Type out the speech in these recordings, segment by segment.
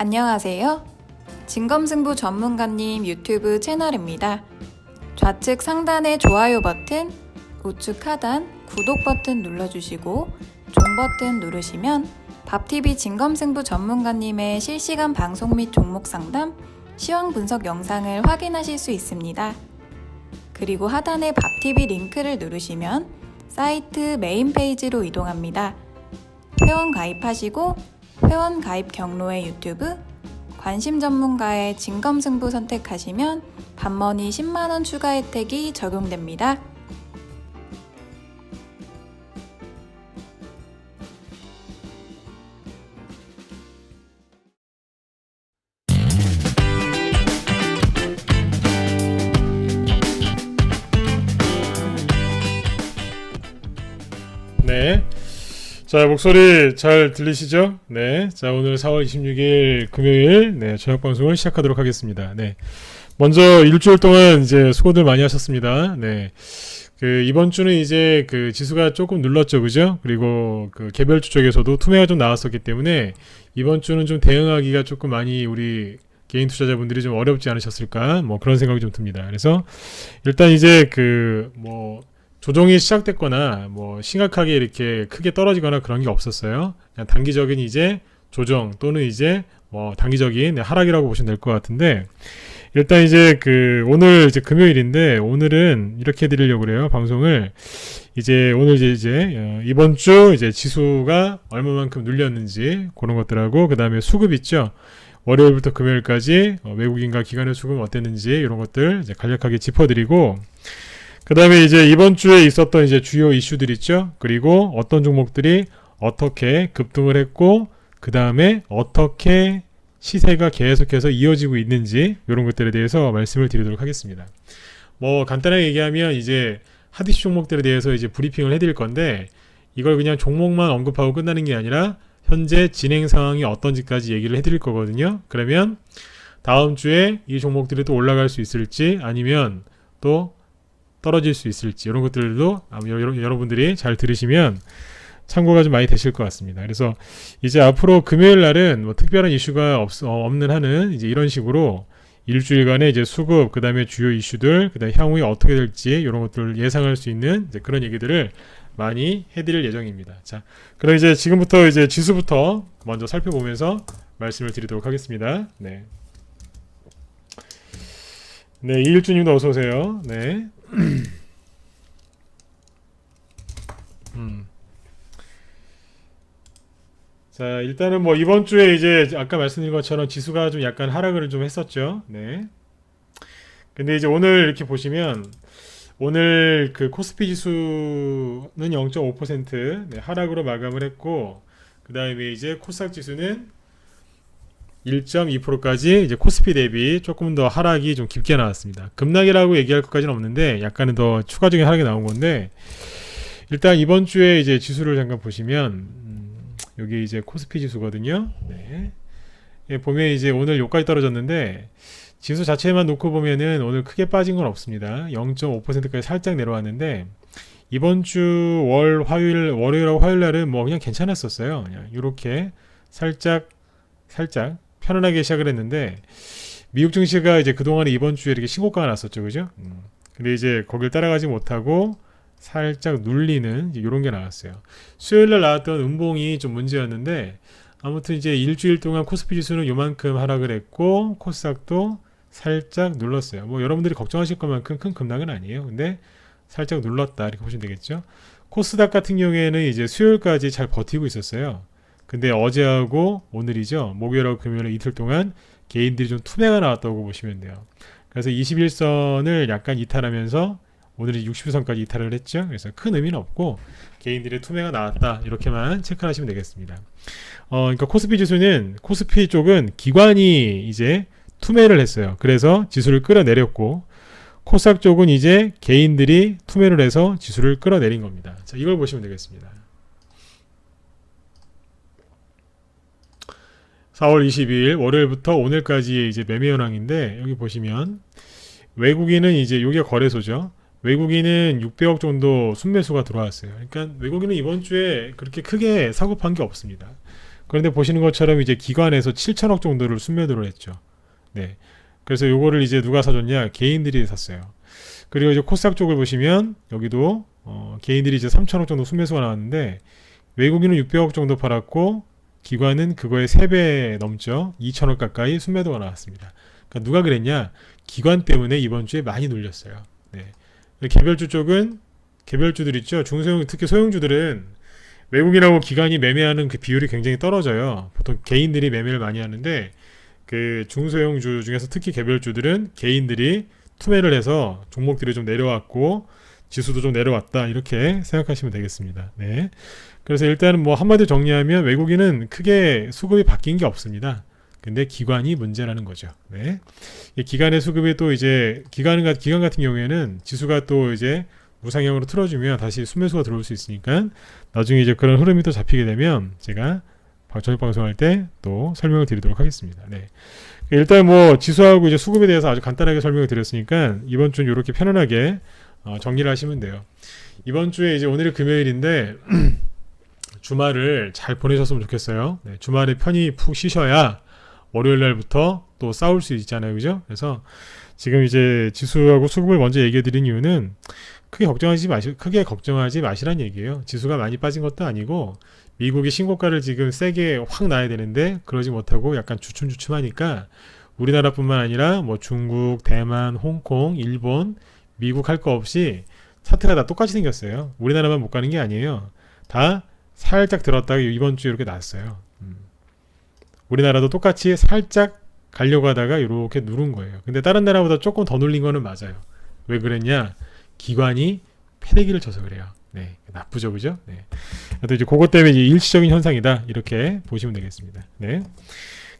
안녕하세요. 진검승부 전문가님 유튜브 채널입니다. 좌측 상단의 좋아요 버튼, 우측 하단 구독 버튼 눌러주시고 종 버튼 누르시면 밥TV 진검승부 전문가님의 실시간 방송 및 종목 상담, 시황 분석 영상을 확인하실 수 있습니다. 그리고 하단의 밥TV 링크를 누르시면 사이트 메인 페이지로 이동합니다. 회원 가입하시고 회원 가입 경로의 유튜브, 관심 전문가의 진검승부 선택하시면 밥머니 10만원 추가 혜택이 적용됩니다. 네. 자, 목소리 잘 들리시죠? 네. 자, 오늘 4월 26일 금요일, 네, 저녁 방송을 시작하도록 하겠습니다. 네. 먼저 일주일 동안 이제 수고들 많이 하셨습니다. 네. 이번 주는 이제 지수가 조금 눌렀죠. 그죠? 그리고 개별주 쪽에서도 투매가 좀 나왔었기 때문에 이번 주는 좀 대응하기가 조금 많이 우리 개인 투자자분들이 좀 어렵지 않으셨을까? 뭐 그런 생각이 좀 듭니다. 그래서 일단 이제 조정이 시작됐거나 뭐 심각하게 이렇게 크게 떨어지거나 그런 게 없었어요. 그냥 단기적인 이제 조정 또는 이제 뭐 단기적인 하락이라고 보시면 될 것 같은데, 일단 이제 오늘 이제 금요일인데 오늘은 이렇게 드리려고 그래요. 방송을 이제 오늘 이제 이번 주 이제 지수가 얼마만큼 눌렸는지 그런 것들하고, 그 다음에 수급 있죠. 월요일부터 금요일까지 외국인과 기관의 수급은 어땠는지 이런 것들 이제 간략하게 짚어드리고, 그 다음에 이제 이번 주에 있었던 이제 주요 이슈들 있죠. 그리고 어떤 종목들이 어떻게 급등을 했고, 그 다음에 어떻게 시세가 계속해서 이어지고 있는지 이런 것들에 대해서 말씀을 드리도록 하겠습니다. 뭐 간단하게 얘기하면 이제 핫이슈 종목들에 대해서 이제 브리핑을 해드릴 건데, 이걸 그냥 종목만 언급하고 끝나는 게 아니라 현재 진행 상황이 어떤지까지 얘기를 해드릴 거거든요. 그러면 다음 주에 이 종목들이 또 올라갈 수 있을지 아니면 또 떨어질 수 있을지 이런 것들도 여러분들이 잘 들으시면 참고가 좀 많이 되실 것 같습니다. 그래서 이제 앞으로 금요일 날은 뭐 특별한 이슈가 없는 한은 이제 이런 식으로 일주일간의 이제 수급, 그 다음에 주요 이슈들, 그 다음에 향후에 어떻게 될지 이런 것들을 예상할 수 있는 이제 그런 얘기들을 많이 해드릴 예정입니다. 자, 그럼 이제 지금부터 이제 지수부터 먼저 살펴보면서 말씀을 드리도록 하겠습니다. 네. 네, 이일주님도 어서 오세요. 네. 자, 일단은 뭐 이번 주에 이제 아까 말씀드린 것처럼 지수가 좀 약간 하락을 좀 했었죠. 네. 근데 이제 오늘 이렇게 보시면 오늘 코스피 지수는 0.5% 네, 하락으로 마감을 했고, 그 다음에 이제 코스닥 지수는 1.2%까지 이제 코스피 대비 조금 더 하락이 좀 깊게 나왔습니다. 급락이라고 얘기할 것까지는 없는데 약간은 더 추가적인 하락이 나온 건데, 일단 이번 주에 이제 지수를 잠깐 보시면 여기 이제 코스피 지수거든요. 네. 예, 보면 이제 오늘 여기까지 떨어졌는데 지수 자체만 놓고 보면은 오늘 크게 빠진 건 없습니다. 0.5%까지 살짝 내려왔는데 이번 주 월요일하고 화요일 날은 뭐 그냥 괜찮았었어요. 그냥 이렇게 살짝 편안하게 시작을 했는데, 미국 증시가 이제 그동안에 이번 주에 이렇게 신고가가 났었죠. 그죠? 근데 이제 거길 따라가지 못하고 살짝 눌리는 이런 게 나왔어요. 수요일날 나왔던 음봉이 좀 문제였는데, 아무튼 이제 일주일 동안 코스피 지수는 요만큼 하락을 했고 코스닥도 살짝 눌렀어요. 뭐 여러분들이 걱정하실 것만큼 큰 급락은 아니에요. 근데 살짝 눌렀다 이렇게 보시면 되겠죠. 코스닥 같은 경우에는 이제 수요일까지 잘 버티고 있었어요. 근데 어제하고 오늘이죠. 목요일하고 금요일 이틀 동안 개인들이 좀 투매가 나왔다고 보시면 돼요. 그래서 21선을 약간 이탈하면서 오늘이 60선까지 이탈을 했죠. 그래서 큰 의미는 없고 개인들의 투매가 나왔다 이렇게만 체크를 하시면 되겠습니다. 그러니까 코스피 지수는, 코스피 쪽은 기관이 이제 투매를 했어요. 그래서 지수를 끌어내렸고, 코스닥 쪽은 이제 개인들이 투매를 해서 지수를 끌어내린 겁니다. 자, 이걸 보시면 되겠습니다. 4월 22일 월요일부터 오늘까지의 이제 매매 현황인데, 여기 보시면 외국인은 이제 요게 거래소죠. 외국인은 600억 정도 순매수가 들어왔어요. 그러니까 외국인은 이번 주에 그렇게 크게 사고 판 게 없습니다. 그런데 보시는 것처럼 이제 기관에서 7천억 정도를 순매도를 했죠. 네. 그래서 요거를 이제 누가 사줬냐? 개인들이 샀어요. 그리고 이제 코스닥 쪽을 보시면 여기도 개인들이 이제 3천억 정도 순매수가 나왔는데 외국인은 600억 정도 팔았고 기관은 그거의 3배 넘죠. 2천억 가까이 순매도가 나왔습니다. 그러니까 누가 그랬냐? 기관 때문에 이번 주에 많이 눌렸어요. 네. 개별주 쪽은 개별주들 있죠. 중소형 특히 소형주들은 외국인하고 기관이 매매하는 그 비율이 굉장히 떨어져요. 보통 개인들이 매매를 많이 하는데 그 중소형주 중에서 특히 개별주들은 개인들이 투매를 해서 종목들이 좀 내려왔고 지수도 좀 내려왔다 이렇게 생각하시면 되겠습니다. 네. 그래서 일단은 뭐 한마디로 정리하면 외국인은 크게 수급이 바뀐 게 없습니다. 근데 기관이 문제라는 거죠. 네. 이 기관의 수급이 또 이제 기관 같은 경우에는 지수가 또 이제 우상향으로 틀어주면 다시 순매수가 들어올 수 있으니까 나중에 이제 그런 흐름이 또 잡히게 되면 제가 저녁 방송할 때 또 설명을 드리도록 하겠습니다. 네. 일단 뭐 지수하고 이제 수급에 대해서 아주 간단하게 설명을 드렸으니까 이번 주는 이렇게 편안하게 정리를 하시면 돼요. 이번 주에 이제 오늘이 금요일인데 주말을 잘 보내셨으면 좋겠어요. 네. 주말에 편히 푹 쉬셔야 월요일 날부터 또 싸울 수 있잖아요. 그죠? 그래서 지금 이제 지수하고 수급을 먼저 얘기해 드린 이유는 크게 걱정하지 마시란 얘기예요. 지수가 많이 빠진 것도 아니고 미국이 신고가를 지금 세게 확 나야 되는데 그러지 못하고 약간 주춤주춤하니까 우리나라뿐만 아니라 뭐 중국, 대만, 홍콩, 일본, 미국 할 거 없이 차트가 다 똑같이 생겼어요. 우리나라만 못 가는 게 아니에요. 다 살짝 들었다가 이번 주에 이렇게 났어요. 우리나라도 똑같이 살짝 가려고 하다가 이렇게 누른 거예요. 근데 다른 나라보다 조금 더 눌린 거는 맞아요. 왜 그랬냐? 기관이 패대기를 쳐서 그래요. 네, 나쁘죠, 그죠? 네. 또 이제 그것 때문에 이제 일시적인 현상이다 이렇게 보시면 되겠습니다. 네.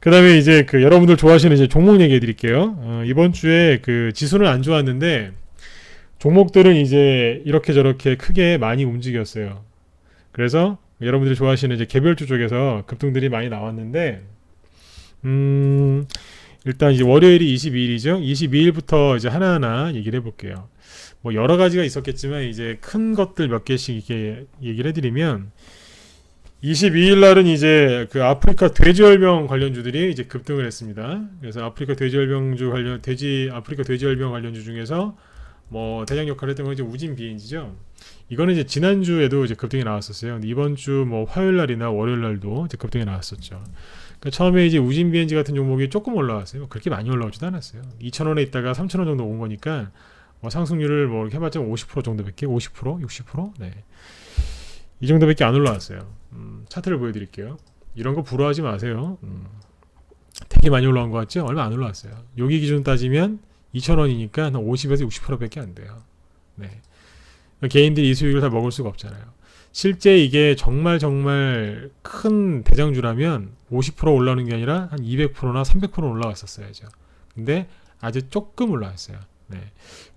그다음에 이제 그 여러분들 좋아하시는 이제 종목 얘기해 드릴게요. 이번 주에 그 지수는 안 좋았는데 종목들은 이제 이렇게 저렇게 크게 많이 움직였어요. 그래서 여러분들이 좋아하시는 이제 개별주 쪽에서 급등들이 많이 나왔는데 일단 이제 월요일이 22일이죠. 22일부터 이제 하나하나 얘기를 해볼게요. 뭐 여러 가지가 있었겠지만 이제 큰 것들 몇 개씩 이렇게 얘기를 해드리면 22일 날은 이제 그 아프리카 돼지열병 관련주들이 이제 급등을 했습니다. 그래서 아프리카 돼지열병 관련주 중에서 뭐 대장 역할을 했던 건 이제 우진 비엔지죠. 이거는 이제 지난주에도 이제 급등이 나왔었어요. 근데 이번 주 뭐 화요일 날이나 월요일 날도 이제 급등이 나왔었죠. 그러니까 처음에 이제 우진 비엔지 같은 종목이 조금 올라왔어요. 그렇게 많이 올라오지도 않았어요. 2,000원에 있다가 3,000원 정도 온 거니까 뭐 상승률을 뭐 이렇게 해봤자 50% 정도밖에 50%? 60%? 네. 이 정도밖에 안 올라왔어요. 차트를 보여드릴게요. 이런 거 부러워하지 마세요. 되게 많이 올라온 것 같죠? 얼마 안 올라왔어요. 여기 기준 따지면 2,000원이니까 한 50에서 60%밖에 안 돼요. 네. 개인들이 이 수익을 다 먹을 수가 없잖아요. 실제 이게 정말 큰 대장주라면 50% 올라오는 게 아니라 한 200%나 300% 올라왔었어야죠. 근데 아주 조금 올라왔어요. 네.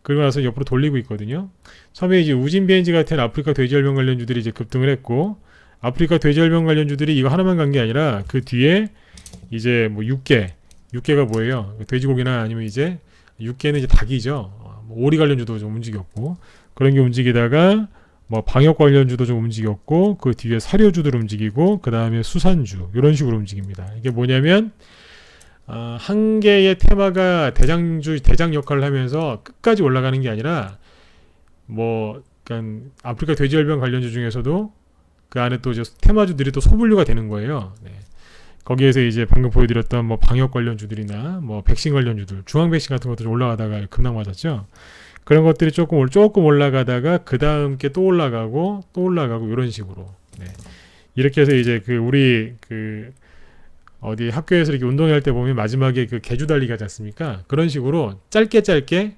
그리고 나서 옆으로 돌리고 있거든요. 처음에 이제 우진 비엔지 같은 아프리카 돼지열병 관련주들이 이제 급등을 했고, 아프리카 돼지열병 관련주들이 이거 하나만 간 게 아니라 그 뒤에 이제 뭐 육개가 뭐예요? 돼지고기나 아니면 이제 육개는 이제 닭이죠. 뭐 오리 관련주도 좀 움직였고, 그런 게 움직이다가 뭐 방역 관련주도 좀 움직였고, 그 뒤에 사료주들 움직이고, 그 다음에 수산주 이런 식으로 움직입니다. 이게 뭐냐면 한 개의 테마가 대장 역할을 하면서 끝까지 올라가는 게 아니라 뭐 그러니까 아프리카 돼지열병 관련주 중에서도 그 안에 또 이제 테마주들이 또 소분류가 되는 거예요. 네. 거기에서 이제 방금 보여드렸던 뭐 방역 관련주들이나 뭐 백신 관련주들, 중앙 백신 같은 것도 좀 올라가다가 급락 맞았죠. 그런 것들이 조금 올라가다가 그 다음 게 또 올라가고 이런 식으로. 네. 이렇게 해서 이제 그 우리 그 어디 학교에서 이렇게 운동할 때 보면 마지막에 그 개주 달리기 하지 않습니까? 그런 식으로 짧게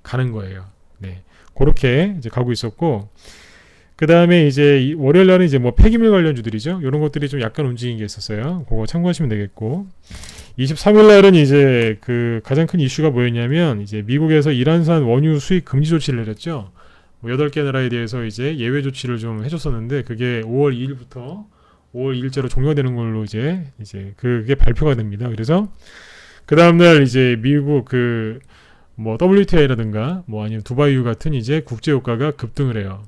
가는 거예요. 네. 그렇게 이제 가고 있었고, 그 다음에 이제 월요일 날은 이제 뭐 폐기물 관련주들이죠. 이런 것들이 좀 약간 움직인 게 있었어요. 그거 참고하시면 되겠고, 23일 날은 이제 그 가장 큰 이슈가 뭐였냐면 이제 미국에서 이란산 원유 수입 금지 조치를 내렸죠. 뭐 8개 나라에 대해서 이제 예외 조치를 좀 해줬었는데 그게 5월 2일부터 5월 2일째로 종료되는 걸로 이제 그게 발표가 됩니다. 그래서 그 다음날 이제 미국 그 뭐 WTI라든가 뭐 아니면 두바이유 같은 이제 국제 유가가 급등을 해요.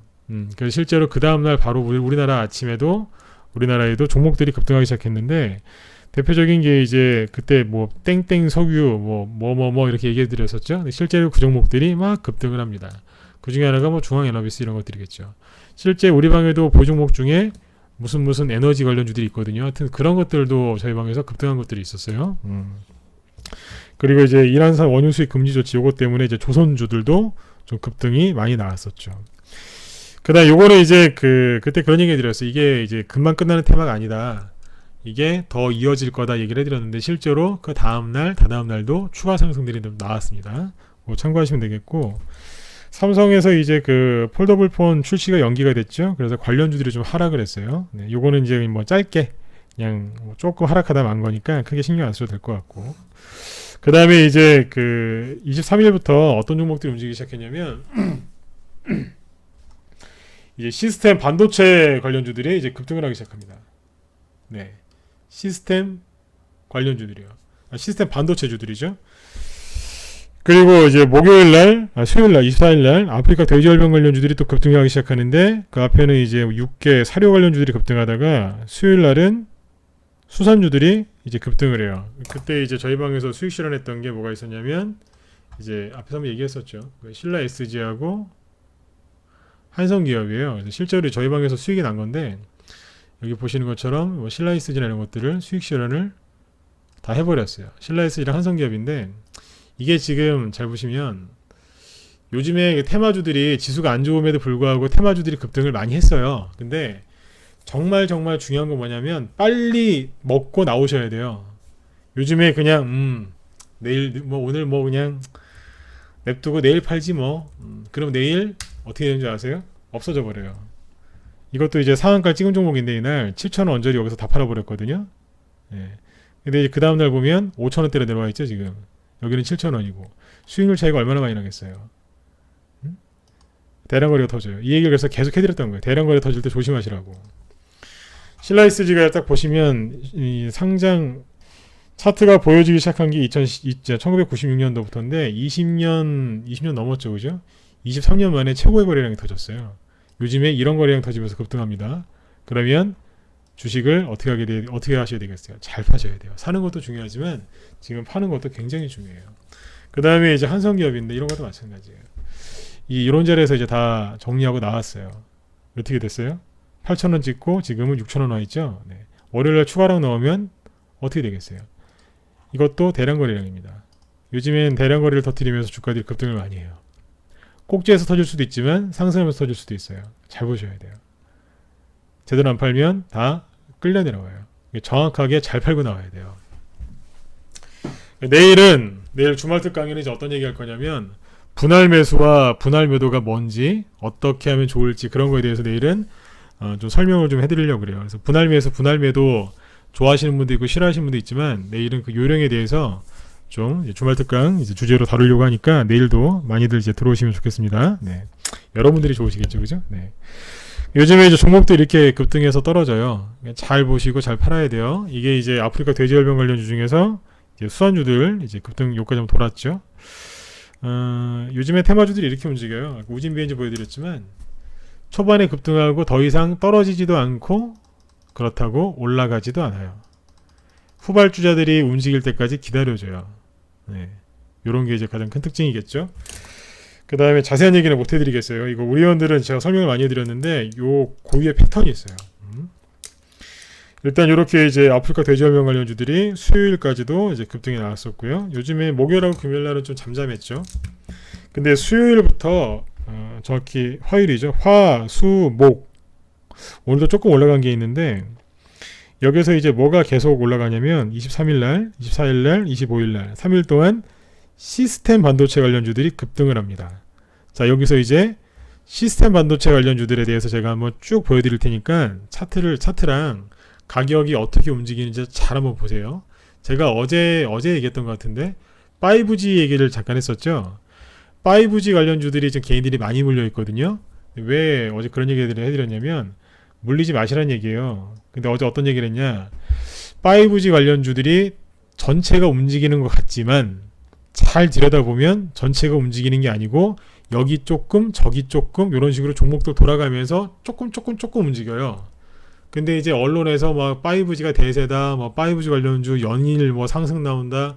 그래서 실제로 그 다음날 바로 우리나라 아침에도 우리나라에도 종목들이 급등하기 시작했는데 대표적인 게 이제 그때 뭐 땡땡 석유 뭐 이렇게 얘기해 드렸었죠. 근데 실제로 그 종목들이 막 급등을 합니다. 그 중에 하나가 뭐 중앙에너비스 이런 것들이겠죠. 실제 우리 방에도 보종목 중에 무슨 에너지 관련주들이 있거든요. 하여튼 그런 것들도 저희 방에서 급등한 것들이 있었어요. 그리고 이제 이란산 원유 수입 금지 조치 요거 때문에 이제 조선주들도 좀 급등이 많이 나왔었죠. 그다음 요거는 이제 그때 그런 얘기 드렸어요. 이게 이제 금방 끝나는 테마가 아니다. 이게 더 이어질 거다 얘기를 해드렸는데 실제로 그 다음날 다다음 날도 추가 상승들이 좀 나왔습니다. 뭐 참고하시면 되겠고, 삼성에서 이제 그 폴더블 폰 출시가 연기가 됐죠. 그래서 관련주들이 좀 하락을 했어요. 네, 요거는 이제 뭐 짧게 그냥 뭐 조금 하락하다 만 거니까 크게 신경 안 써도 될 것 같고, 그 다음에 이제 그 23일부터 어떤 종목들이 움직이기 시작했냐면 이제 시스템 반도체 관련주들이 이제 급등을 하기 시작합니다. 네, 시스템 관련주들이요. 시스템 반도체주들이죠. 그리고 이제 수요일날 24일날 아프리카 돼지열병 관련주들이 또 급등하기 시작하는데 그 앞에는 이제 육계 사료 관련주들이 급등하다가 수요일날은 수산주들이 이제 급등을 해요. 그때 이제 저희 방에서 수익 실현했던 게 뭐가 있었냐면 이제 앞에서 한번 얘기했었죠. 신라 SG하고 한성기업이에요. 그래서 실제로 저희 방에서 수익이 난 건데 여기 보시는 것처럼 뭐 신라 SG나 이런 것들을 수익 실현을 다 해버렸어요. 신라 SG랑 한성기업인데 이게 지금 잘 보시면 요즘에 테마주들이 지수가 안 좋음에도 불구하고 테마주들이 급등을 많이 했어요. 근데 정말 중요한 건 뭐냐면 빨리 먹고 나오셔야 돼요. 요즘에 그냥 내일 뭐 오늘 뭐 그냥 냅두고 내일 팔지 뭐 그럼 내일 어떻게 되는지 아세요? 없어져 버려요. 이것도 이제 상한가 찍은 종목인데 이날 7,000원 언저리 여기서 다 팔아버렸거든요. 예. 근데 이제 그 다음날 보면 5,000원대로 내려와 있죠 지금. 여기는 7,000원이고 수익률 차이가 얼마나 많이 나겠어요. 대량거래가 터져요. 이 얘기를 그래서 계속 해드렸던 거예요. 대량거래 터질 때 조심하시라고. 신라이스지가 딱 보시면 이 상장 차트가 보여지기 시작한 게 1996년도부터인데 20년 넘었죠, 그죠? 23년 만에 최고의 거래량이 터졌어요. 요즘에 이런 거래량 터지면서 급등합니다. 그러면 주식을 어떻게 하셔야 되겠어요? 잘 파셔야 돼요. 사는 것도 중요하지만 지금 파는 것도 굉장히 중요해요. 그 다음에 이제 한성기업인데 이런 것도 마찬가지예요. 이런 자리에서 이제 다 정리하고 나왔어요. 어떻게 됐어요? 8,000원 찍고 지금은 6,000원 와 있죠. 네. 월요일날 추가랑 넣으면 어떻게 되겠어요? 이것도 대량 거래량입니다. 요즘엔 대량 거래를 터뜨리면서 주가들이 급등을 많이 해요. 꼭지에서 터질 수도 있지만 상승하면서 터질 수도 있어요. 잘 보셔야 돼요. 제대로 안 팔면 다 끌려 내려와요. 정확하게 잘 팔고 나와야 돼요. 내일 주말특 강의는 이제 어떤 얘기 할 거냐면 분할 매수와 분할 매도가 뭔지 어떻게 하면 좋을지 그런 거에 대해서 내일은 좀 설명을 좀 해드리려고 그래요. 그래서 분할 매수, 분할 매도 좋아하시는 분도 있고 싫어하시는 분도 있지만 내일은 그 요령에 대해서 좀 주말 특강 이제 주제로 다루려고 하니까 내일도 많이들 이제 들어오시면 좋겠습니다. 네. 여러분들이 좋으시겠죠, 그죠? 네. 요즘에 이제 종목들 이렇게 급등해서 떨어져요. 잘 보시고 잘 팔아야 돼요. 이게 이제 아프리카 돼지열병 관련주 중에서 이제 수산주들 이제 급등 요까지 한번 돌았죠. 요즘에 테마주들이 이렇게 움직여요. 우진비엔지 보여드렸지만 초반에 급등하고 더 이상 떨어지지도 않고 그렇다고 올라가지도 않아요. 후발주자들이 움직일 때까지 기다려줘요. 네. 요런 게 이제 가장 큰 특징이겠죠. 그 다음에 자세한 얘기는 못 해드리겠어요. 이거 우리 회원들은 제가 설명을 많이 해드렸는데 요 고유의 패턴이 있어요. 일단 이렇게 이제 아프리카 돼지열병 관련주들이 수요일까지도 이제 급등이 나왔었고요. 요즘에 목요일하고 금요일날은 좀 잠잠했죠. 근데 수요일부터 정확히 화요일이죠. 화, 수, 목 오늘도 조금 올라간 게 있는데 여기서 이제 뭐가 계속 올라가냐면 23일날, 24일날, 25일날 3일 동안 시스템 반도체 관련주들이 급등을 합니다. 자, 여기서 이제 시스템 반도체 관련주들에 대해서 제가 한번 쭉 보여드릴 테니까 차트랑 가격이 어떻게 움직이는지 잘 한번 보세요. 제가 어제 얘기했던 것 같은데 5G 얘기를 잠깐 했었죠. 5G 관련주들이 지금 개인들이 많이 물려 있거든요. 왜 어제 그런 얘기를 해드렸냐면 물리지 마시라는 얘기예요. 근데 어제 어떤 얘기를 했냐, 5G 관련주들이 전체가 움직이는 것 같지만 잘 들여다보면 전체가 움직이는 게 아니고 여기 조금 저기 조금 이런 식으로 종목들 돌아가면서 조금 움직여요. 근데 이제 언론에서 뭐 5G가 대세다, 뭐 5G 관련주 연일 뭐 상승 나온다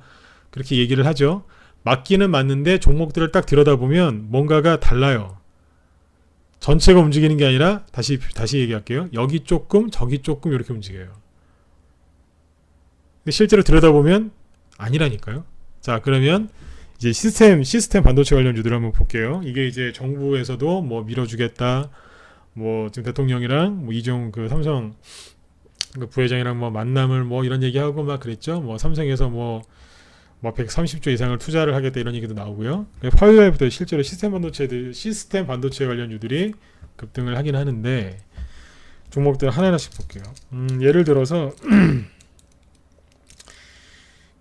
그렇게 얘기를 하죠. 맞기는 맞는데 종목들을 딱 들여다보면 뭔가가 달라요. 전체가 움직이는 게 아니라 다시 얘기할게요. 여기 조금 저기 조금 이렇게 움직여요. 근데 실제로 들여다보면 아니라니까요. 자, 그러면 이제 시스템 반도체 관련주들 한번 볼게요. 이게 이제 정부에서도 뭐 밀어주겠다. 뭐 지금 대통령이랑 뭐 이종 그 삼성 그 부회장이랑 뭐 만남을 뭐 이런 얘기하고 막 그랬죠. 뭐 삼성에서 뭐 130조 이상을 투자를 하겠다 이런 얘기도 나오고요. 화요일부터 실제로 시스템 반도체 관련주들이 급등을 하긴 하는데 종목들 하나하나씩 볼게요. 예를 들어서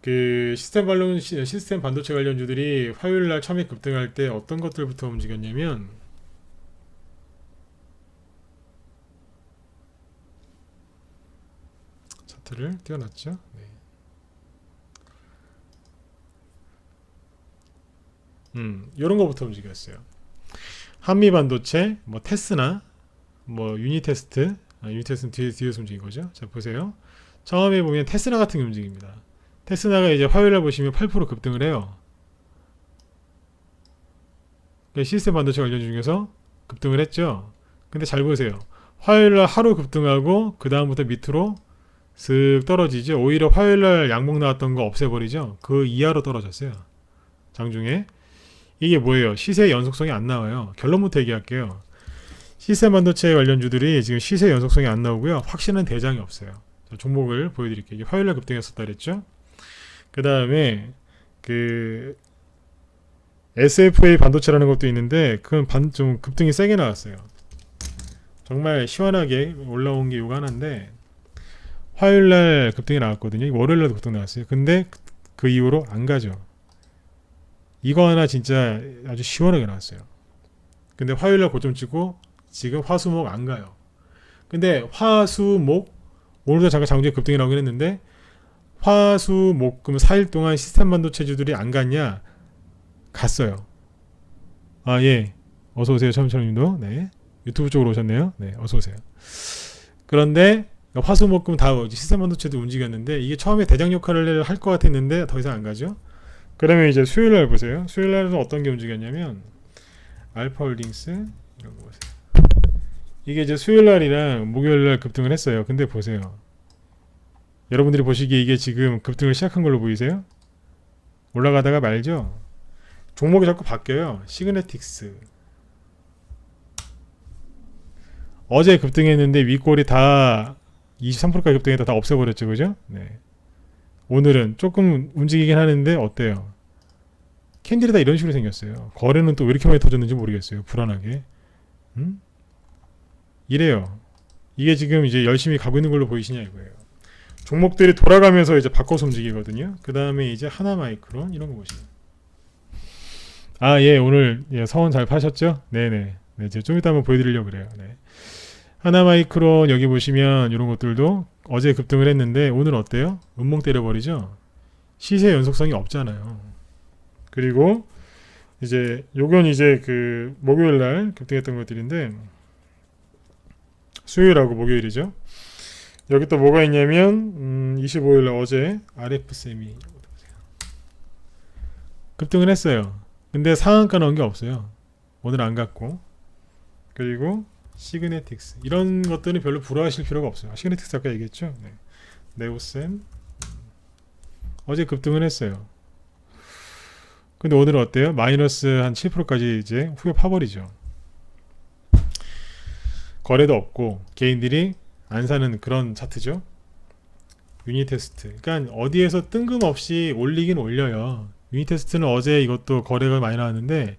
그 시스템 반도체 관련주들이 화요일 날 처음에 급등할 때 어떤 것들부터 움직였냐면 차트를 띄워놨죠. 네. 이런 거부터 움직였어요. 한미 반도체, 뭐 테스나, 뭐 유니테스트는 뒤에서 움직인 거죠. 자, 보세요. 처음에 보면 테스나 같은 게 움직입니다. 테스나가 이제 화요일날 보시면 8% 급등을 해요. 시스템 반도체 관련 중에서 급등을 했죠. 근데 잘 보세요. 화요일날 하루 급등하고 그 다음부터 밑으로 슥 떨어지죠. 오히려 화요일날 양봉 나왔던 거 없애버리죠. 그 이하로 떨어졌어요. 장중에. 이게 뭐예요? 시세 연속성이 안 나와요. 결론부터 얘기할게요. 시스템 반도체 관련주들이 지금 시세 연속성이 안 나오고요. 확실한 대장이 없어요. 자, 종목을 보여드릴게요. 이게 화요일날 급등했었다 그랬죠. 그 다음에 그 SFA 반도체라는 것도 있는데 그건 좀 급등이 세게 나왔어요. 정말 시원하게 올라온 게 이거 하나인데 화요일날 급등이 나왔거든요. 월요일날도 급등 나왔어요. 근데 그 이후로 안 가죠. 이거 하나 진짜 아주 시원하게 나왔어요. 근데 화요일날 고점 찍고 지금 화수목 안 가요. 근데 화수목 오늘도 잠깐 장중에 급등이 나오긴 했는데 화수목금 4일 동안 시스템 반도체주들이 안 갔냐? 갔어요. 아, 예. 어서 오세요. 처음님도. 네. 유튜브 쪽으로 오셨네요. 네, 어서 오세요. 그런데 화수목금 다 시스템 반도체도 움직였는데 이게 처음에 대장 역할을 할 것 같았는데 더 이상 안 가죠. 그러면 이제 수요일 날 보세요. 수요일 날은 어떤 게 움직였냐면 알파홀딩스 이런 거 보세요. 이게 이제 수요일 날이랑 목요일 날 급등을 했어요. 근데 보세요. 여러분들이 보시기에 이게 지금 급등을 시작한 걸로 보이세요? 올라가다가 말죠. 종목이 자꾸 바뀌어요. 시그네틱스 어제 급등했는데 윗골이 다 23%까지 급등했다 다 없애버렸죠. 그죠? 네. 오늘은 조금 움직이긴 하는데 어때요? 캔들이 다 이런 식으로 생겼어요. 거래는 또 왜 이렇게 많이 터졌는지 모르겠어요. 불안하게. 이래요. 이게 지금 이제 열심히 가고 있는 걸로 보이시냐 이거예요. 종목들이 돌아가면서 이제 바꿔서 움직이거든요. 그 다음에 이제 하나마이크론 이런 거 보시죠. 아, 예, 오늘 예, 서원 잘 파셨죠? 네네. 네, 제가 좀 이따 한번 보여드리려고 그래요. 네. 하나마이크론 여기 보시면 이런 것들도 어제 급등을 했는데 오늘 어때요? 음봉 때려버리죠? 시세 연속성이 없잖아요. 그리고 이제 요건 이제 그 목요일날 급등했던 것들인데 수요일하고 목요일이죠. 여기 또 뭐가 있냐면 25일날 어제 RF세미 급등을 했어요. 근데 상한가 넣은 게 없어요. 오늘 안 갔고. 그리고 시그네틱스 이런 것들은 별로 부러워하실 필요가 없어요. 시그네틱스 아까 얘기했죠. 네. 네오셈 어제 급등을 했어요. 근데 오늘은 어때요? 마이너스 한 7%까지 이제 후에 파버리죠. 거래도 없고 개인들이 안 사는 그런 차트죠. 유니테스트 그러니까 어디에서 뜬금없이 올리긴 올려요. 유니테스트는 어제 이것도 거래가 많이 나왔는데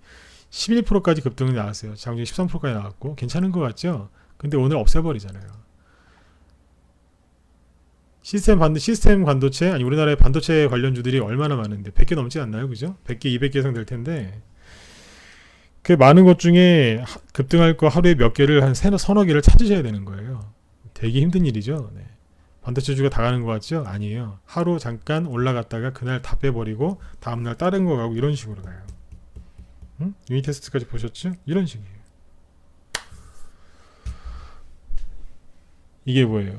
11%까지 급등이 나왔어요. 장중에 13%까지 나왔고 괜찮은 것 같죠? 근데 오늘 없애버리잖아요. 시스템 반도체 아니 우리나라의 반도체 관련주들이 얼마나 많은데 100개 넘지 않나요? 그죠? 100개 200개 이상 될 텐데 그 많은 것 중에 급등할 거 하루에 몇 개를 한 서너 개를 찾으셔야 되는 거예요. 되게 힘든 일이죠. 네. 반도체주가 다 가는 것 같죠? 아니에요. 하루 잠깐 올라갔다가 그날 다 빼버리고 다음날 다른 거 가고 이런 식으로 가요. 유니테스트까지 보셨죠? 이런 식이에요. 이게 뭐예요?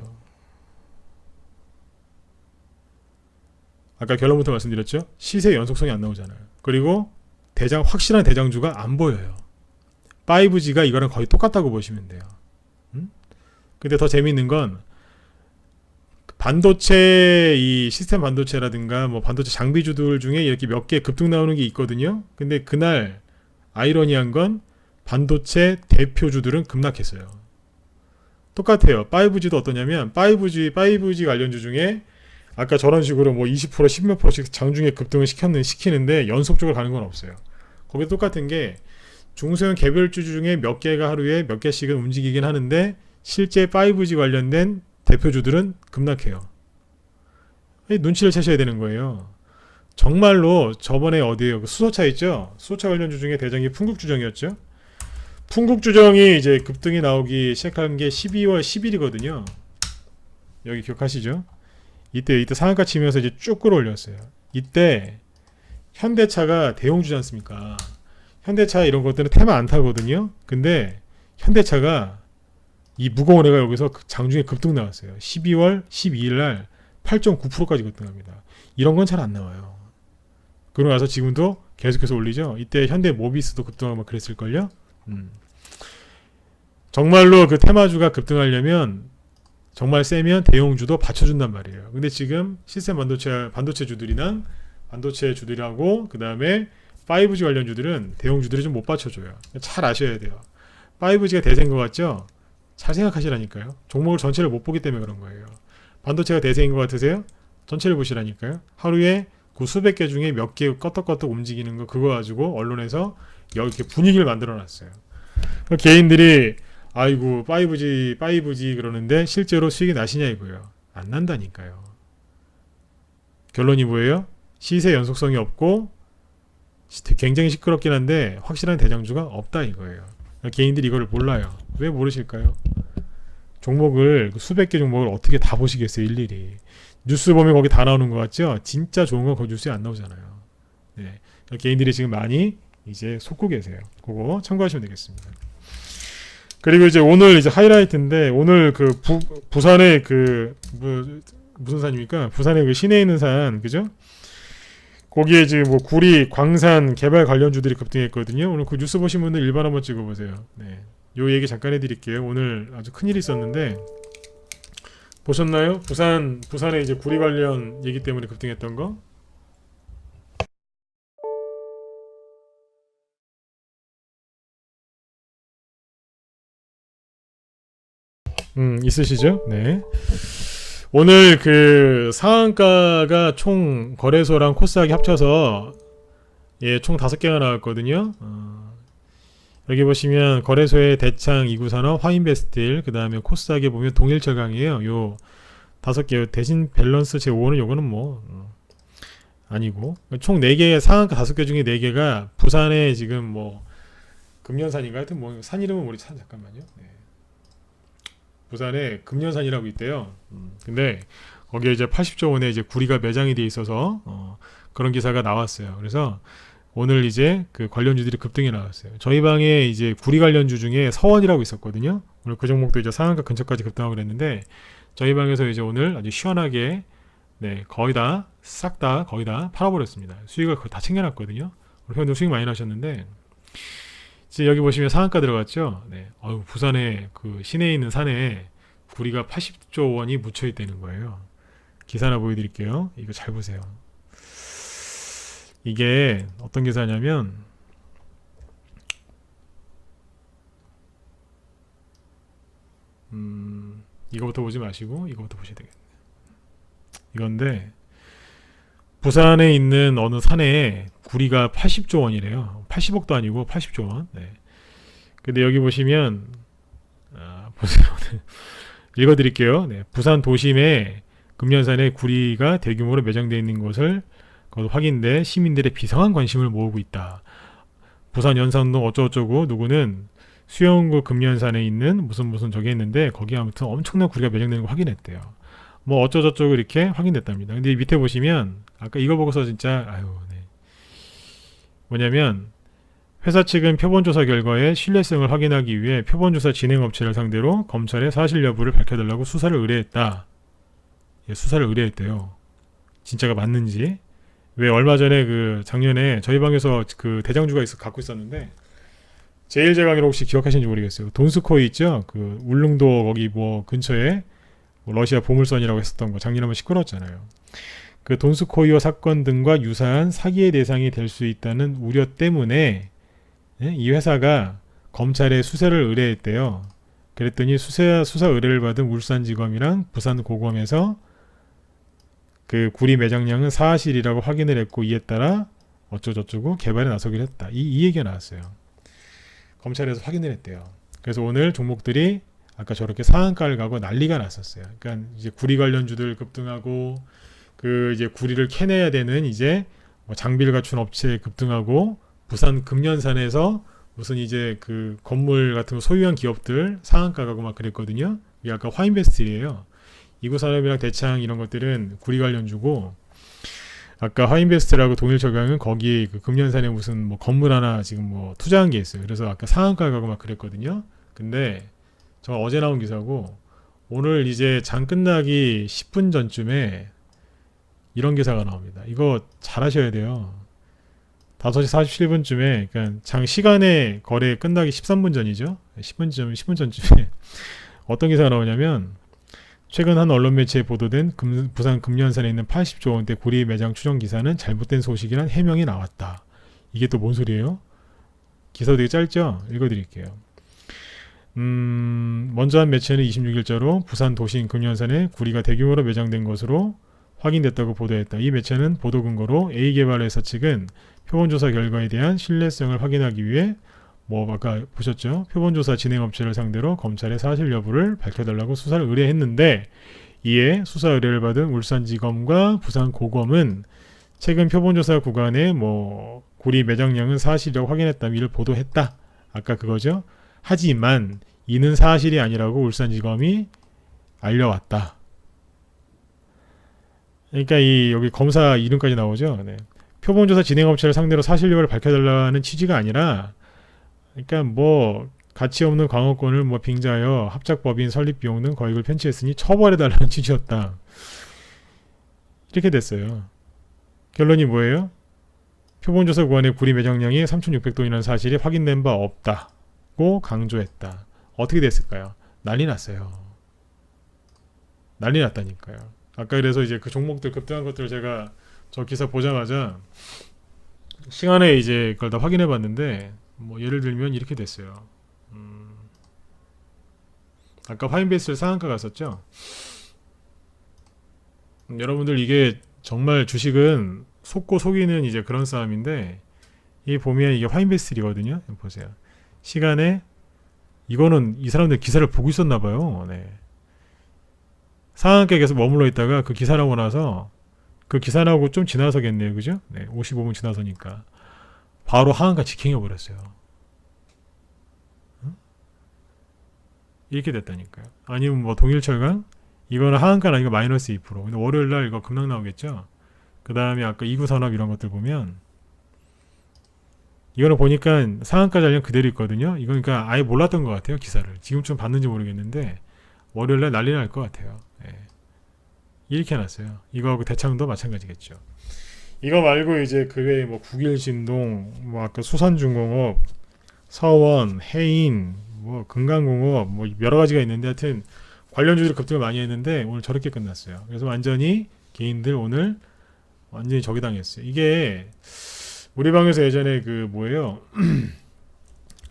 아까 결론부터 말씀드렸죠? 시세 연속성이 안 나오잖아요. 그리고 확실한 대장주가 안 보여요. 5G가 이거랑 거의 똑같다고 보시면 돼요. 근데 더 재미있는 건 반도체 이 시스템 반도체라든가 뭐 반도체 장비주들 중에 이렇게 몇 개 급등 나오는 게 있거든요. 근데 그날 아이러니한 건 반도체 대표주들은 급락했어요. 똑같아요. 5G도 어떠냐면 5G 관련주 중에 아까 저런 식으로 뭐 20% 10몇 %씩 장중에 급등을 시키는데 연속적으로 가는 건 없어요. 거기도 똑같은 게 중소형 개별주 중에 몇 개가 하루에 몇 개씩은 움직이긴 하는데 실제 5G 관련된 대표주들은 급락해요. 눈치를 채셔야 되는 거예요. 정말로 저번에 어디에요? 수소차 있죠? 수소차 관련주 중에 대장이 풍국주정이었죠? 풍국주정이 이제 급등이 나오기 시작한 게 12월 10일이거든요. 여기 기억하시죠? 이때 상한가 치면서 이제 쭉 끌어올렸어요. 이때 현대차가 대형주지 않습니까? 현대차 이런 것들은 테마 안 타거든요. 근데 현대차가 이 무거운 애가 여기서 장중에 급등 나왔어요. 12월 12일 날 8.9%까지 급등합니다. 이런 건 잘 안 나와요. 그러고 나서 지금도 계속해서 올리죠. 이때 현대 모비스도 급등하고 막 그랬을걸요. 정말로 그 테마주가 급등하려면 정말 세면 대형주도 받쳐준단 말이에요. 근데 지금 시스템 반도체주들이나 반도체주들하고 그 다음에 5G 관련주들은 대형주들이 좀 못 받쳐줘요. 잘 아셔야 돼요. 5G가 대세인 것 같죠? 잘 생각하시라니까요. 종목을 전체를 못 보기 때문에 그런 거예요. 반도체가 대세인 것 같으세요? 전체를 보시라니까요. 하루에 그 수백 개 중에 몇 개 껐덕껐덕 움직이는 거 그거 가지고 언론에서 이렇게 분위기를 만들어 놨어요. 개인들이 아이고 5G 그러는데 실제로 수익이 나시냐 이거예요. 안 난다니까요. 결론이 뭐예요? 시세 연속성이 없고 굉장히 시끄럽긴 한데 확실한 대장주가 없다 이거예요. 개인들이 이거를 몰라요. 왜 모르실까요? 종목을 수백 개 종목을 어떻게 다 보시겠어요 일일이. 뉴스 보면 거기 다 나오는 것 같죠? 진짜 좋은 건 거기 뉴스에 안 나오잖아요. 네. 개인들이 지금 많이 이제 속고 계세요. 그거 참고하시면 되겠습니다. 그리고 이제 오늘 이제 하이라이트인데 오늘 그 부산의 그 무슨 산입니까? 부산의 그 시내에 있는 산 그죠? 거기에 지금 뭐 구리 광산 개발 관련주들이 급등했거든요. 오늘 그 뉴스 보신 분들 일반 한번 찍어보세요. 네, 요 얘기 잠깐 해드릴게요. 오늘 아주 큰 일이 있었는데 보셨나요? 부산에 이제 구리 관련 얘기 때문에 급등했던 거. 있으시죠? 네. 오늘 그 상한가가 총 거래소랑 코스닥이 합쳐서 총 5개가 나왔거든요. 여기 보시면 거래소에 대창, 이구산업, 화인베스틸, 그 다음에 코스닥에 보면 동일철강이에요. 요 5개 대신 밸런스 제5는 요거는 뭐 아니고 총 4개 상한가 5개 중에 4개가 부산에 지금 뭐 금년산인가 하여튼 뭐 산 이름은 모르지 잠깐만요. 네. 부산에 금년산이라고 있대요. 근데 거기에 이제 80조 원에 이제 구리가 매장이 돼 있어서 그런 기사가 나왔어요. 그래서 오늘 이제 그 관련주들이 급등이 나왔어요. 저희 방에 이제 구리 관련주 중에 서원이라고 있었거든요. 오늘 그 종목도 이제 상한가 근처까지 급등하고 그랬는데 저희 방에서 이제 오늘 아주 시원하게 네 거의 다 싹 다 거의 다 팔아버렸습니다. 수익을 거의 다 챙겨놨거든요. 우리 회원들 수익 많이 나셨는데 지금 여기 보시면 상한가 들어갔죠. 네, 부산에 그 시내에 있는 산에 구리가 80조 원이 묻혀 있다는 거예요. 기사 하나 보여드릴게요. 이거 잘 보세요. 이게 어떤 기사냐면 이거부터 보지 마시고 이거부터 보셔야 되겠네요. 이건데 부산에 있는 어느 산에 구리가 80조 원이래요. 80억도 아니고 80조 원. 네. 근데 여기 보시면 보세요. 읽어드릴게요. 네. 부산 도심에 금년산에 구리가 대규모로 매장되어 있는 것을 확인돼 시민들의 비상한 관심을 모으고 있다. 부산 연산동 어쩌고저쩌고 누구는 수영구 금년산에 있는 무슨 저기 했는데 거기 아무튼 엄청난 구리가 매장되는 걸 확인했대요. 뭐 어쩌고저쩌고 이렇게 확인됐답니다. 근데 밑에 보시면 아까 이거 보고서 진짜 네. 뭐냐면 회사 측은 표본조사 결과의 신뢰성을 확인하기 위해 표본조사 진행업체를 상대로 검찰에 사실 여부를 밝혀달라고 수사를 의뢰했다. 예, 수사를 의뢰했대요. 진짜가 맞는지. 왜 얼마 전에 그 작년에 저희 방에서 그 대장주가 갖고 있었는데 제일제강이라고 혹시 기억하시는지 모르겠어요. 돈스코이 있죠? 그 울릉도 거기 뭐 근처에 뭐 러시아 보물선이라고 했었던 거 작년에 한번 시끄러웠잖아요. 그 돈스코이어 사건 등과 유사한 사기의 대상이 될 수 있다는 우려 때문에 이 회사가 검찰에 수사를 의뢰했대요. 그랬더니 수사 의뢰를 받은 울산지검이랑 부산고검에서 그 구리 매장량은 사실이라고 확인을 했고 이에 따라 어쩌고저쩌고 개발에 나서기로 했다. 이 얘기가 나왔어요. 검찰에서 확인을 했대요. 그래서 오늘 종목들이 아까 저렇게 상한가를 가고 난리가 났었어요. 그러니까 이제 구리 관련주들 급등하고 그 이제 구리를 캐내야 되는 이제 뭐 장비를 갖춘 업체 급등하고 부산 금년산에서 무슨 이제 그 건물 같은 거 소유한 기업들 상한가 가고 막 그랬거든요. 이게 아까 화인베스트예요. 이구산업이랑 대창 이런 것들은 구리 관련주고 아까 화인베스트라고 동일철강은 거기 그 금년산에 무슨 뭐 건물 하나 지금 뭐 투자한 게 있어요. 그래서 아까 상한가 가고 막 그랬거든요. 근데 저 어제 나온 기사고 오늘 이제 장 끝나기 10분 전쯤에 이런 기사가 나옵니다. 이거 잘 하셔야 돼요. 5시 47분쯤에 그러니까 장 시간에 거래 끝나기 13분 전이죠. 10분 전쯤에 어떤 기사가 나오냐면 최근 한 언론 매체에 보도된 부산 금년산에 있는 80조 원대 구리 매장 추정 기사는 잘못된 소식이란 해명이 나왔다. 이게 또 뭔 소리예요? 기사 되게 짧죠? 읽어드릴게요. 먼저 한 매체는 26일자로 부산 도시인 금년산에 구리가 대규모로 매장된 것으로 확인됐다고 보도했다. 이 매체는 보도 근거로 A개발회사 측은 표본조사 결과에 대한 신뢰성을 확인하기 위해 뭐 아까 보셨죠? 표본조사 진행업체를 상대로 검찰에 사실 여부를 밝혀달라고 수사를 의뢰했는데 이에 수사 의뢰를 받은 울산지검과 부산고검은 최근 표본조사 구간에 뭐 구리 매장량은 사실이라고 확인했다며 이를 보도했다. 아까 그거죠? 하지만 이는 사실이 아니라고 울산지검이 알려왔다. 그러니까 이 여기 검사 이름까지 나오죠. 네. 표본조사 진행업체를 상대로 사실 여부를 밝혀달라는 취지가 아니라 그러니까 뭐 가치 없는 광어권을 뭐 빙자하여 합작법인 설립 비용 등 거액을 편취했으니 처벌해달라는 취지였다. 이렇게 됐어요. 결론이 뭐예요? 표본조사 구간의 구리 매장량이 3,600톤이라는 사실이 확인된 바 없다고 강조했다. 어떻게 됐을까요? 난리 났어요. 난리 났다니까요. 아까 그래서 이제 그 종목들 급등한 것들을 제가 저 기사 보자마자 시간에 이제 그걸 다 확인해 봤는데 뭐 예를 들면 이렇게 됐어요. 아까 화인베이스를 상한가 갔었죠. 여러분들 이게 정말 주식은 속고 속이는 이제 그런 싸움인데 이 보면 이게 화인베이스이거든요. 보세요. 시간에 이거는 이 사람들 기사를 보고 있었나 봐요. 네. 상한가에 계속 머물러 있다가 그 기사 나오고 나서 그 기사 나오고 좀 지나서겠네요. 그죠? 네. 55분 지나서니까 바로 하한가 직행해 버렸어요. 이렇게 됐다니까요. 아니면 뭐 동일철강 이거는 하한가는 아니고 마이너스 2%. 근데 월요일날 이거 급락 나오겠죠. 그 다음에 아까 이구산업 이런 것들 보면 이거는 보니까 상한가 잔량 그대로 있거든요. 이건 그러니까 아예 몰랐던 것 같아요. 기사를 지금쯤 봤는지 모르겠는데 월요일날 난리 날 것 같아요. 네. 이렇게 해놨어요. 이거하고 대창도 마찬가지겠죠. 이거 말고 이제 그 외에 뭐 국일진동, 뭐 아까 수산중공업, 서원, 해인, 뭐 금강공업, 뭐 여러 가지가 있는데 하여튼 관련주들이 급등을 많이 했는데 오늘 저렇게 끝났어요. 그래서 완전히 개인들 오늘 완전히 저기 당했어요. 이게 우리 방에서 예전에 그 뭐예요?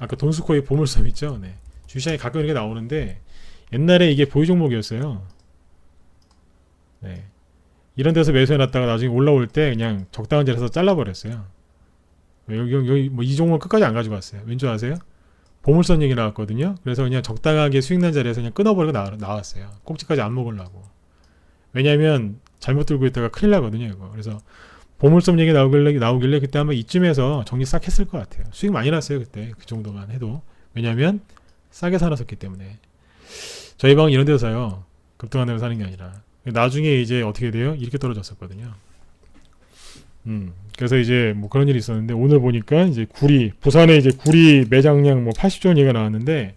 아까 돈스코이 보물섬 있죠? 네. 주시장에 가끔 이렇게 나오는데 옛날에 이게 보유 종목이었어요. 네. 이런 데서 매수해놨다가 나중에 올라올 때 그냥 적당한 자리에서 잘라버렸어요. 여기 뭐 이 종목 끝까지 안 가지고 왔어요. 왠지 아세요? 보물선 얘기 나왔거든요. 그래서 그냥 적당하게 수익 난 자리에서 그냥 끊어버리고 나왔어요. 꼭지까지 안 먹으려고. 왜냐면 잘못 들고 있다가 큰일 나거든요. 이거. 그래서 보물섬 얘기 나오길래 그때 아마 이쯤에서 정리 싹 했을 것 같아요. 수익 많이 났어요. 그때 그 정도만 해도. 왜냐면 싸게 사놨었기 때문에. 저희 방은 이런 데서 사요. 급등한 데서 사는 게 아니라. 나중에 이제 어떻게 돼요? 이렇게 떨어졌었거든요. 그래서 이제 뭐 그런 일이 있었는데 오늘 보니까 이제 부산에 이제 구리 매장량 뭐 80조 원 얘기가 나왔는데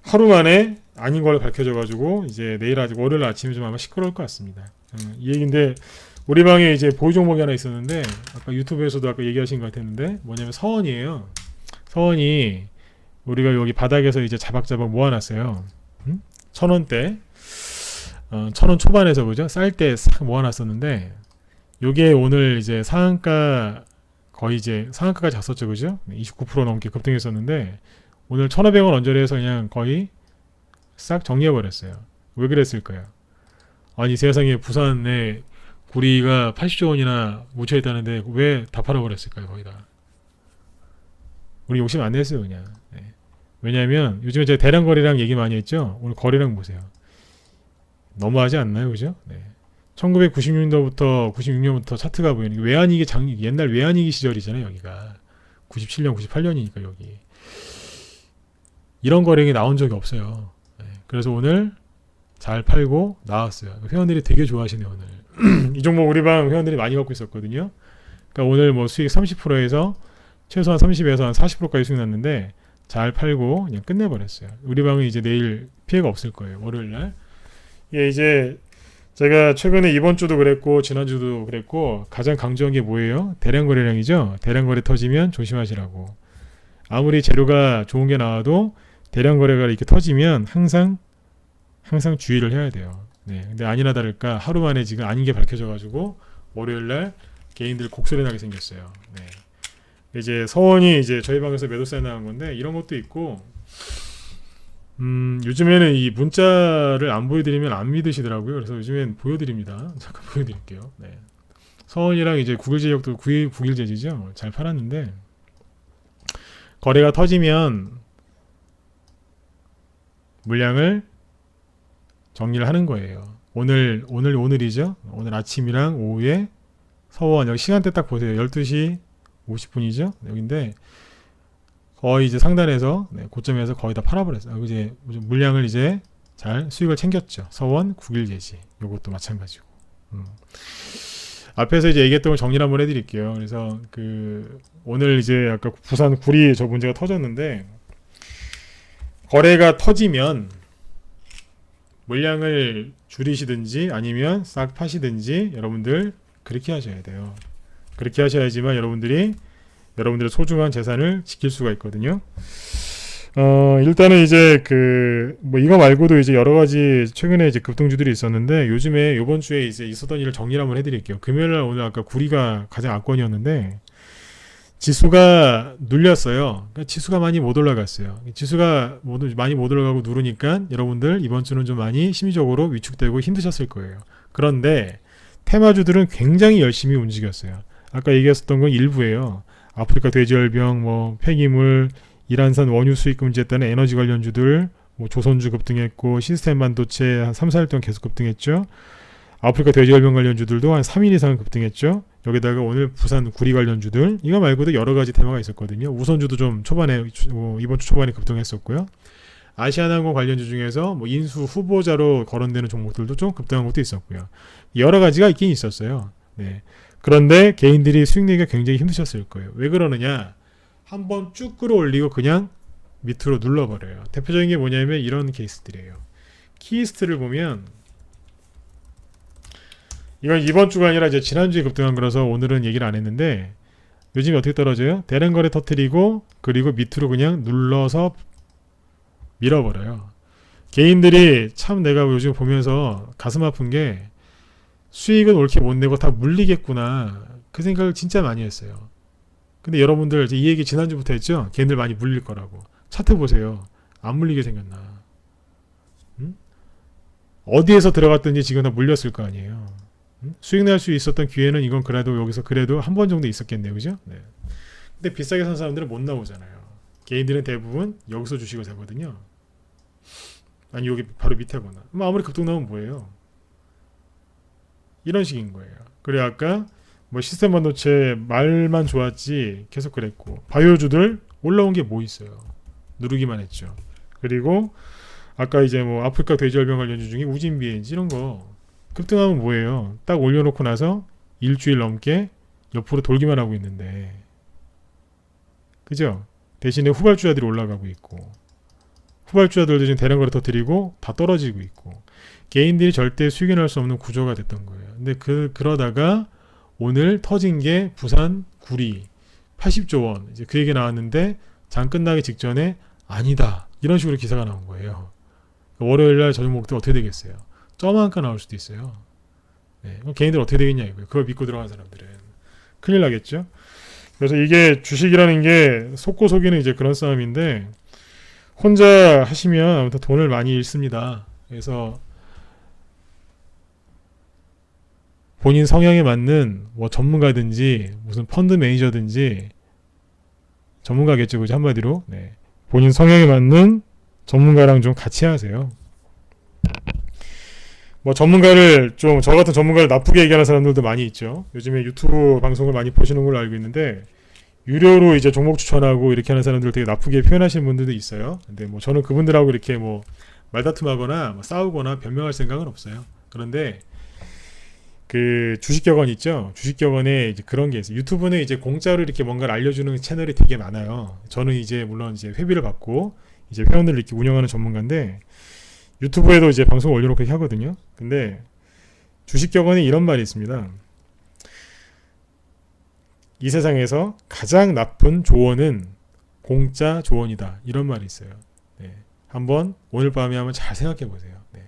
하루 만에 아닌 걸로 밝혀져가지고 이제 내일 아직 월요일 아침에 좀 아마 시끄러울 것 같습니다. 이 얘기인데 우리 방에 이제 보유 종목이 하나 있었는데 아까 유튜브에서도 아까 얘기하신 것 같았는데 뭐냐면 서원이에요. 서원이 우리가 여기 바닥에서 이제 자박자박 모아놨어요. 1,000원대, 1,000원 초반에서 그죠? 쌀 때 싹 모아놨었는데 요게 오늘 이제 상한가 거의 이제 상한가까지 갔었죠, 그죠? 29% 넘게 급등했었는데 오늘 1,500원 언저리에서 그냥 거의 싹 정리해버렸어요. 왜 그랬을까요? 아니 세상에 부산에 구리가 80조 원이나 묻혀있다는데 왜 다 팔아버렸을까요? 거의 다. 우리 욕심 안 냈어요 그냥. 네. 왜냐하면 요즘에 제가 대량 거래량 얘기 많이 했죠. 오늘 거래량 보세요. 너무하지 않나요, 그죠? 네. 1996년도부터 96년부터 차트가 보이는 게 외환위기 옛날 외환위기 시절이잖아요. 여기가 97년, 98년이니까 여기 이런 거래량이 나온 적이 없어요. 네. 그래서 오늘 잘 팔고 나왔어요. 회원들이 되게 좋아하시네요 오늘. 이 종목 우리 방 회원들이 많이 갖고 있었거든요. 그러니까 오늘 뭐 수익 30%에서 최소한 30에서 한 40%까지 수익 났는데 잘 팔고 그냥 끝내버렸어요. 우리 방은 이제 내일 피해가 없을 거예요. 월요일날. 예, 이제 제가 최근에 이번 주도 그랬고 지난주도 그랬고 가장 강조한 게 뭐예요? 대량 거래량이죠. 대량 거래 터지면 조심하시라고. 아무리 재료가 좋은 게 나와도 대량 거래가 이렇게 터지면 항상 주의를 해야 돼요. 네, 근데 아니나 다를까 하루 만에 지금 아닌 게 밝혀져가지고 월요일날 개인들 곡소리 나게 생겼어요. 네. 이제 서원이 이제 저희 방에서 매도세 나간 건데 이런 것도 있고 요즘에는 이 문자를 안 보여드리면 안 믿으시더라고요. 그래서 요즘엔 보여드립니다. 잠깐 보여드릴게요. 네. 서원이랑 이제 국일제약도 국일제지죠. 잘 팔았는데 거래가 터지면 물량을 정리를 하는 거예요. 오늘이죠. 오늘 아침이랑 오후에 서원 여기 시간대 딱 보세요. 12시 50분이죠. 여기인데 거의 이제 상단에서 고점에서 거의 다 팔아버렸어요. 이제 물량을 이제 잘 수익을 챙겼죠. 서원 국일제지 요것도 마찬가지고. 앞에서 이제 얘기했던 걸 정리를 한번 해드릴게요. 그래서 오늘 이제 아까 부산 구리 저 문제가 터졌는데 거래가 터지면 물량을 줄이시든지 아니면 싹 파시든지 여러분들 그렇게 하셔야 돼요. 그렇게 하셔야지만 여러분들의 소중한 재산을 지킬 수가 있거든요. 일단은 이제 뭐 이거 말고도 이제 여러 가지 최근에 이제 급등주들이 있었는데 요즘에 요번 주에 이제 있었던 일을 정리를 한번 해드릴게요. 금요일날 오늘 아까 구리가 가장 악권이었는데 지수가 눌렸어요. 그러니까 지수가 많이 못 올라갔어요. 지수가 많이 못 올라가고 누르니까 여러분들 이번 주는 좀 많이 심리적으로 위축되고 힘드셨을 거예요. 그런데 테마주들은 굉장히 열심히 움직였어요. 아까 얘기했었던 건 일부예요. 아프리카 돼지열병, 뭐 폐기물, 이란산 원유 수입 금지에 따른 에너지 관련주들, 뭐 조선주 급등했고 시스템 반도체 한 3, 4일 동안 계속 급등했죠. 아프리카 돼지열병 관련주들도 한 3일 이상 급등했죠. 여기다가 오늘 부산 구리 관련주들 이거 말고도 여러 가지 테마가 있었거든요. 우선주도 좀 초반에 이번 주 초반에 급등했었고요. 아시아나항공 관련주 중에서 뭐 인수 후보자로 거론되는 종목들도 좀 급등한 것도 있었고요. 여러 가지가 있긴 있었어요. 네. 그런데 개인들이 수익 내기가 굉장히 힘드셨을 거예요. 왜 그러느냐? 한번 쭉 끌어올리고 그냥 밑으로 눌러버려요. 대표적인 게 뭐냐면 이런 케이스들이에요. 키스트를 보면 이건 이번 주가 아니라 이제 지난주에 급등한 거라서 오늘은 얘기를 안 했는데 요즘에 어떻게 떨어져요? 대량 거래 터뜨리고 그리고 밑으로 그냥 눌러서 밀어버려요. 개인들이 참 내가 요즘 보면서 가슴 아픈 게 수익은 옳게 못 내고 다 물리겠구나 그 생각을 진짜 많이 했어요. 근데 여러분들 이 얘기 지난주부터 했죠? 걔네들 많이 물릴 거라고. 차트 보세요. 안 물리게 생겼나. 응? 어디에서 들어갔든지 지금 다 물렸을 거 아니에요. 응? 수익 날 수 있었던 기회는 이건 그래도 여기서 그래도 한 번 정도 있었겠네요. 그죠? 네. 근데 비싸게 산 사람들은 못 나오잖아요. 개인들은 대부분 여기서 주식을 사거든요. 아니 여기 바로 밑에거나. 아무리 급등 나오면 뭐예요? 이런 식인 거예요. 그래 아까 뭐 시스템 반도체 말만 좋았지 계속 그랬고 바이오주들 올라온 게 뭐 있어요. 누르기만 했죠. 그리고 아까 이제 뭐 아프리카 돼지열병 관련주 중에 우진비엔지 이런 거 급등하면 뭐예요. 딱 올려놓고 나서 일주일 넘게 옆으로 돌기만 하고 있는데, 그죠? 대신에 후발주자들이 올라가고 있고, 후발주자들도 지금 대량 거래 터뜨리고 다 떨어지고 있고, 개인들이 절대 수익이 날 수 없는 구조가 됐던 거예요. 근데 그러다가 오늘 터진 게 부산 구리 80조 원, 이제 그 얘기 나왔는데 장 끝나기 직전에 아니다, 이런 식으로 기사가 나온 거예요. 월요일날 저 종목들 어떻게 되겠어요? 점한가 나올 수도 있어요. 네, 그럼 개인들 어떻게 되겠냐 이거예요. 그걸 믿고 들어간 사람들은 큰일 나겠죠. 그래서 이게 주식이라는 게 속고 속이는 이제 그런 싸움인데, 혼자 하시면 아무튼 돈을 많이 잃습니다. 그래서 본인 성향에 맞는 뭐 전문가든지 무슨 펀드 매니저든지, 전문가겠죠, 그죠? 한마디로. 네. 본인 성향에 맞는 전문가랑 좀 같이 하세요. 뭐 전문가를 좀, 저 같은 전문가를 나쁘게 얘기하는 사람들도 많이 있죠. 요즘에 유튜브 방송을 많이 보시는 걸로 알고 있는데, 유료로 이제 종목 추천하고 이렇게 하는 사람들 되게 나쁘게 표현하시는 분들도 있어요. 근데 뭐 저는 그분들하고 이렇게 뭐 말다툼하거나 뭐 싸우거나 변명할 생각은 없어요. 그런데 그 주식격언 있죠. 주식격언에 이제 그런 게 있어요. 유튜브는 이제 공짜로 이렇게 뭔가를 알려주는 채널이 되게 많아요. 저는 이제 물론 이제 회비를 받고 이제 회원들을 이렇게 운영하는 전문가인데, 유튜브에도 이제 방송 올려놓고 이렇게 하거든요. 근데 주식격언에 이런 말이 있습니다. 이 세상에서 가장 나쁜 조언은 공짜 조언이다, 이런 말이 있어요. 네. 한번 오늘 밤에 한번 잘 생각해 보세요. 네.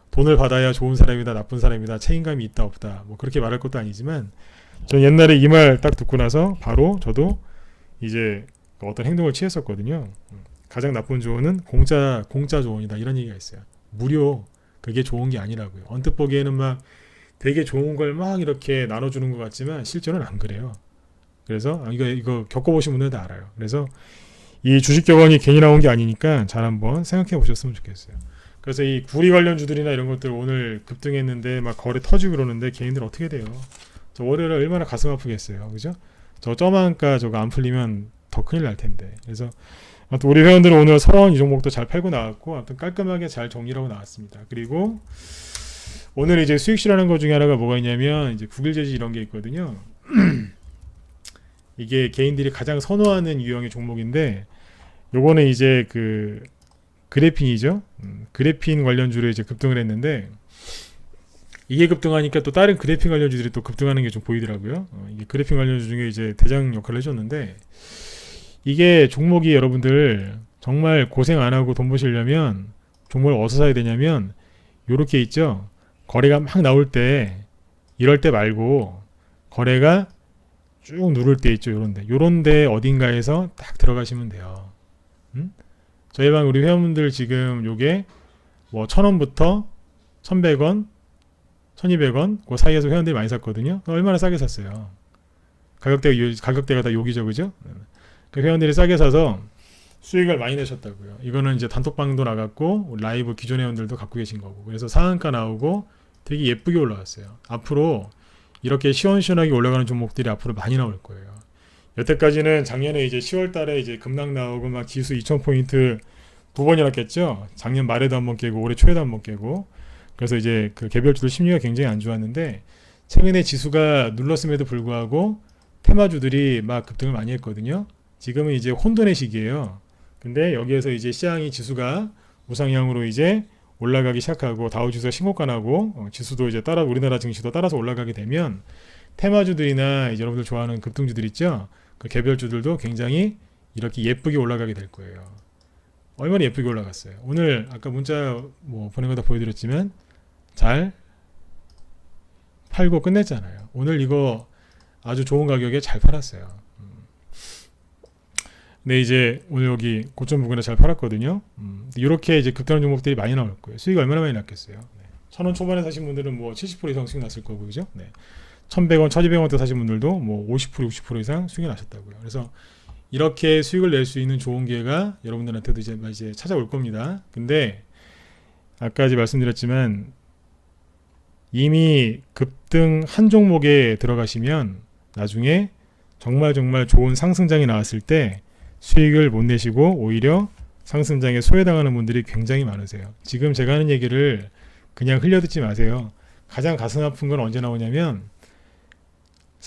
돈을 받아야 좋은 사람이다, 나쁜 사람이다, 책임감이 있다 없다, 뭐 그렇게 말할 것도 아니지만, 저는 옛날에 이 말 딱 듣고 나서 바로 저도 이제 어떤 행동을 취했었거든요. 가장 나쁜 조언은 공짜 조언이다, 이런 얘기가 있어요. 무료, 그게 좋은 게 아니라고요. 언뜻 보기에는 막 되게 좋은 걸 막 이렇게 나눠주는 것 같지만 실제로는 안 그래요. 그래서 이거 겪어보신 분들은 다 알아요. 그래서 이 주식격언이 괜히 나온 게 아니니까 잘 한번 생각해 보셨으면 좋겠어요. 그래서 이 구리 관련주들이나 이런 것들 오늘 급등했는데 막 거래 터지고 그러는데, 개인들 어떻게 돼요? 저 월요일에 얼마나 가슴 아프겠어요, 그죠? 저 점한가 저거 안 풀리면 더 큰일 날 텐데. 그래서 아무튼 우리 회원들은 오늘 서러운 이 종목도 잘 팔고 나왔고, 아무튼 깔끔하게 잘 정리하고 나왔습니다. 그리고 오늘 이제 수익 실현한 것 중에 하나가 뭐가 있냐면, 이제 국일제지 이런 게 있거든요. 이게 개인들이 가장 선호하는 유형의 종목인데, 요거는 이제 그 그래핀이죠. 그래핀 관련주로 이제 급등을 했는데, 이게 급등하니까 또 다른 그래핀 관련주들이 또 급등하는 게 좀 보이더라고요. 이게 그래핀 관련주 중에 이제 대장 역할을 해줬는데, 이게 종목이 여러분들 정말 고생 안 하고 돈 버시려면 종목을 어디서 사야 되냐면, 요렇게 있죠. 거래가 막 나올 때, 이럴 때 말고 거래가 쭉 누를 때 있죠. 요런데 어딘가에서 딱 들어가시면 돼요. 저희 방 우리 회원분들 지금 요게 뭐 1,000원부터 1,100원, 1,200원 그 사이에서 회원들이 많이 샀거든요. 얼마나 싸게 샀어요. 가격대가 다 여기죠, 그죠? 그 회원들이 싸게 사서 수익을 많이 내셨다고요. 이거는 이제 단톡방도 나갔고 라이브 기존 회원들도 갖고 계신 거고, 그래서 상한가 나오고 되게 예쁘게 올라왔어요. 앞으로 이렇게 시원시원하게 올라가는 종목들이 앞으로 많이 나올 거예요. 여태까지는 작년에 이제 10월 달에 이제 급락 나오고 막 지수 2000포인트 9번이나 났겠죠. 작년 말에도 한번 깨고 올해 초에도 한번 깨고, 그래서 이제 그 개별주들 심리가 굉장히 안 좋았는데, 최근에 지수가 눌렀음에도 불구하고 테마주들이 막 급등을 많이 했거든요. 지금은 이제 혼돈의 시기예요. 근데 여기에서 이제 시장이 지수가 우상향으로 이제 올라가기 시작하고 다우지수가 신고가 나고 지수도 이제 따라 우리나라 증시도 따라서 올라가게 되면, 테마주들이나 이제 여러분들 좋아하는 급등주들 있죠. 그 개별주들도 굉장히 이렇게 예쁘게 올라가게 될 거예요. 얼마나 예쁘게 올라갔어요. 오늘 아까 문자 뭐 보낸 거 다 보여드렸지만 잘 팔고 끝냈잖아요. 오늘 이거 아주 좋은 가격에 잘 팔았어요. 네, 이제 오늘 여기 고점 부근에 잘 팔았거든요. 이렇게 이제 급등하는 종목들이 많이 나올 거예요. 수익이 얼마나 많이 났겠어요. 네. 1,000원 초반에 사신 분들은 뭐 70% 이상 수익 났을 거고, 그죠? 네. 1,100원, 1,200원대 사신 분들도 뭐 50%, 60% 이상 수익이 나셨다고요. 그래서 이렇게 수익을 낼 수 있는 좋은 기회가 여러분들한테도 이제 찾아올 겁니다. 근데 아까 이제 말씀드렸지만, 이미 급등 한 종목에 들어가시면 나중에 정말 좋은 상승장이 나왔을 때 수익을 못 내시고 오히려 상승장에 소외당하는 분들이 굉장히 많으세요. 지금 제가 하는 얘기를 그냥 흘려듣지 마세요. 가장 가슴 아픈 건 언제 나오냐면,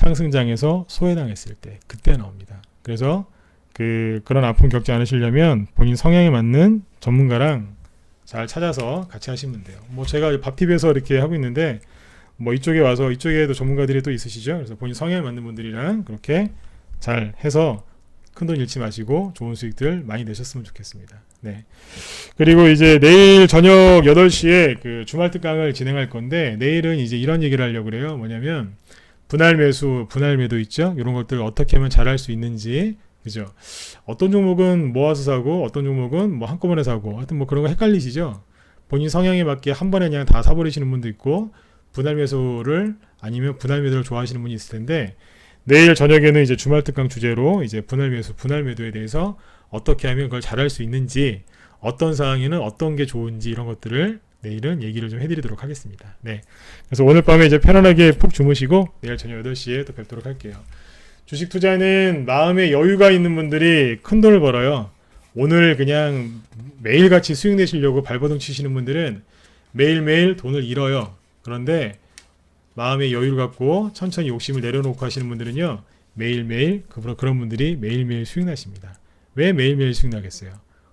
상승장에서 소외당했을 때 그때 나옵니다. 그래서 그런 아픔 겪지 않으시려면 본인 성향에 맞는 전문가랑 잘 찾아서 같이 하시면 돼요. 뭐 제가 밥팁에서 이렇게 하고 있는데 뭐 이쪽에 와서 이쪽에도 전문가들이 또 있으시죠. 그래서 본인 성향에 맞는 분들이랑 그렇게 잘 해서 큰돈 잃지 마시고 좋은 수익들 많이 내셨으면 좋겠습니다. 네. 그리고 이제 내일 저녁 8시에 그 주말 특강을 진행할 건데 내일은 이제 이런 얘기를 하려고 그래요. 뭐냐면 분할 매수, 분할 매도 있죠. 이런 것들 어떻게 하면 잘할 수 있는지, 그죠? 어떤 종목은 모아서 사고 어떤 종목은 뭐 한꺼번에 사고 하여튼 뭐 그런 거 헷갈리시죠? 본인 성향에 맞게 한 번에 그냥 다 사버리시는 분도 있고 분할 매수를 아니면 분할 매도를 좋아하시는 분이 있을 텐데 내일 저녁에는 이제 주말 특강 주제로 이제 분할 매수, 분할 매도에 대해서 어떻게 하면 그걸 잘할 수 있는지, 어떤 상황에는 어떤 게 좋은지 이런 것들을 내일은 얘기를 좀 해드리도록 하겠습니다. 네. 그래서 오늘 밤에 이제 편안하게 푹 주무시고 내일 저녁 8시에 또 뵙도록 할게요. 주식 투자는 마음에 여유가 있는 분들이 큰 돈을 벌어요. 오늘 그냥 매일같이 수익 내시려고 발버둥 치시는 분들은 매일매일 돈을 잃어요. 그런데 마음의 여유를 갖고 천천히 욕심을 내려놓고 하시는 분들은요, 매일매일 그런 분들이 매일매일 수익 나십니다. 왜 매일매일 수익 나겠어요?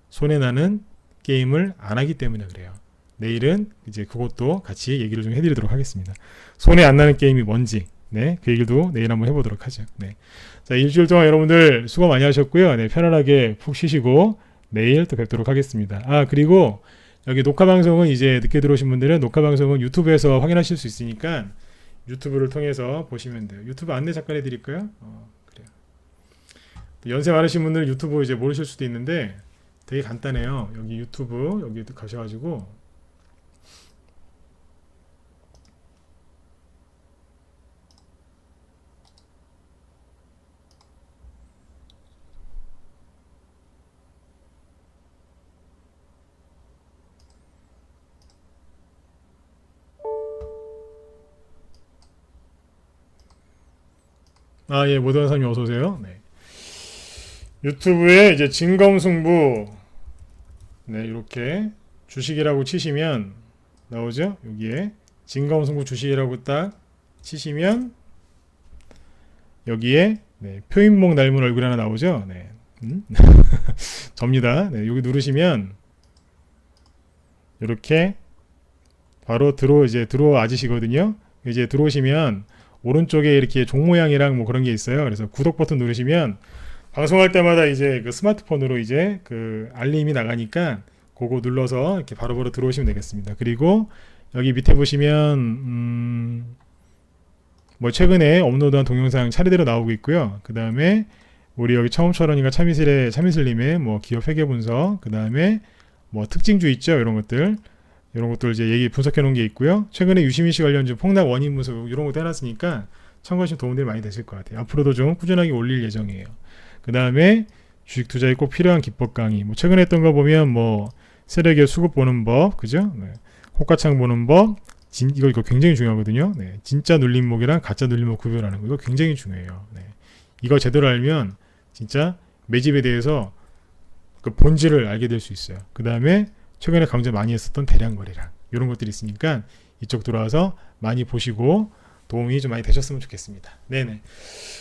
손해나는 게임을 안 하기 때문에 그래요. 내일은 이제 그것도 같이 얘기를 좀 해드리도록 하겠습니다. 손해 안 나는 게임이 뭔지, 네, 그 얘기도 내일 한번 해보도록 하죠. 네. 자, 일주일 동안 여러분들 수고 많이 하셨고요. 네, 편안하게 푹 쉬시고 내일 또 뵙도록 하겠습니다. 아, 그리고 여기 녹화 방송은 이제 늦게 들어오신 분들은 녹화 방송은 유튜브에서 확인하실 수 있으니까 유튜브를 통해서 보시면 돼요. 유튜브 안내 잠깐 해드릴까요? 그래요. 연세 많으신 분들은 유튜브 이제 모르실 수도 있는데 되게 간단해요. 여기 유튜브 여기 가셔가지고 예, 모든 사람이 어서 오세요. 네. 유튜브에 이제 진검승부, 네, 이렇게 주식이라고 치시면 나오죠. 여기에 진검승부 주식이라고 딱 치시면 여기에 네, 표인목 닮은 얼굴 하나 나오죠. 네. 접니다. 네, 여기 누르시면 이렇게 바로 들어와지시거든요. 이제 들어오시면 오른쪽에 이렇게 종 모양이랑 뭐 그런 게 있어요. 그래서 구독 버튼 누르시면 방송할 때마다 이제 그 스마트폰으로 이제 그 알림이 나가니까 그거 눌러서 이렇게 바로바로 들어오시면 되겠습니다. 그리고 여기 밑에 보시면 뭐 최근에 업로드한 동영상 차례대로 나오고 있고요. 그 다음에 우리 여기 처음처럼이가 차미슬님의 뭐 기업 회계 분석, 그 다음에 뭐 특징주 있죠. 이런 것들 이제 얘기 분석해 놓은 게 있고요. 최근에 유시민 씨 관련주 폭락 원인 분석 이런 것도 해놨으니까 참고하시면 도움들이 많이 되실 것 같아요. 앞으로도 좀 꾸준하게 올릴 예정이에요. 그 다음에 주식 투자에 꼭 필요한 기법 강의. 뭐 최근에 했던 거 보면 뭐 세력의 수급 보는 법, 그죠? 네. 호가창 보는 법, 이거 굉장히 중요하거든요. 네. 진짜 눌림목이랑 가짜 눌림목 구별하는 거 이거 굉장히 중요해요. 네. 이거 제대로 알면 진짜 매집에 대해서 그 본질을 알게 될 수 있어요. 그 다음에 최근에 강조 많이 했었던 대량 거래량 이런 것들이 있으니까 이쪽 들어와서 많이 보시고 도움이 좀 많이 되셨으면 좋겠습니다. 네네.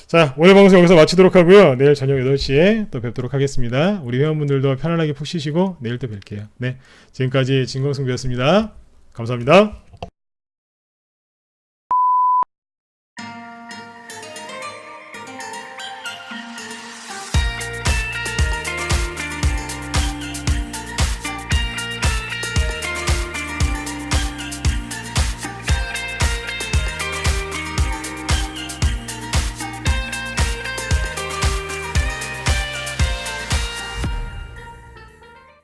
자, 오늘 방송 여기서 마치도록 하고요. 내일 저녁 8시에 또 뵙도록 하겠습니다. 우리 회원분들도 편안하게 푹 쉬시고 내일 또 뵐게요. 네, 지금까지 진검승부였습니다. 감사합니다.